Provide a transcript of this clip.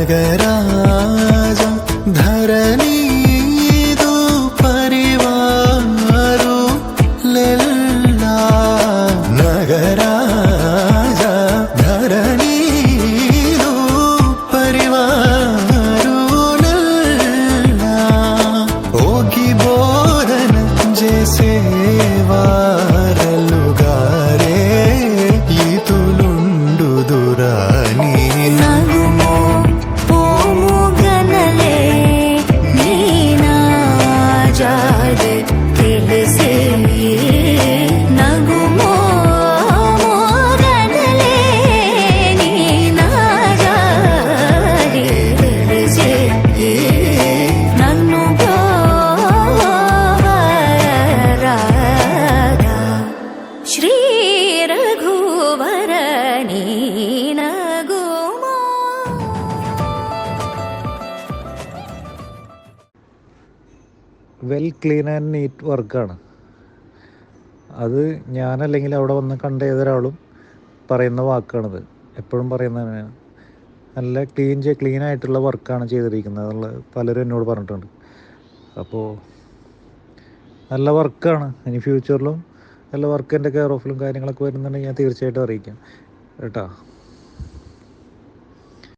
നഗരാജ ധരണീതു പരിവാരു ലെല്ല നഗരാജ ധരണീതു പരിവാരു ലെല്ല ഓകി ബോരൻ ജैसे వారలుగారే ఈతులుండు దురాని నగుమో పోముగనలే నీనాజాదే తెలిసే నగుమో మోగనలే నీనాజాదే తెలిసే నన్ను శ్రీ రఘువర నీనగుమో. വെൽ ക്ലീൻ ആൻഡ് നീറ്റ് വർക്കാണ് അത്. ഞാനല്ലെങ്കിൽ അവിടെ വന്ന് കണ്ട ഏതൊരാളും പറയുന്ന വാക്കാണിത്, എപ്പോഴും പറയുന്നതാണ്. നല്ല ക്ലീനായിട്ടുള്ള വർക്കാണ് ചെയ്തിരിക്കുന്നത് എന്നുള്ളത് പലരും എന്നോട് പറഞ്ഞിട്ടുണ്ട്. അപ്പോൾ നല്ല വർക്കാണ്. ഇനി ഫ്യൂച്ചറിലും നല്ല വർക്ക് എൻ്റെ കെയർ ഓഫിലും കാര്യങ്ങളൊക്കെ വരുന്നുണ്ടെങ്കിൽ ഞാൻ തീർച്ചയായിട്ടും അറിയിക്കാം കേട്ടോ.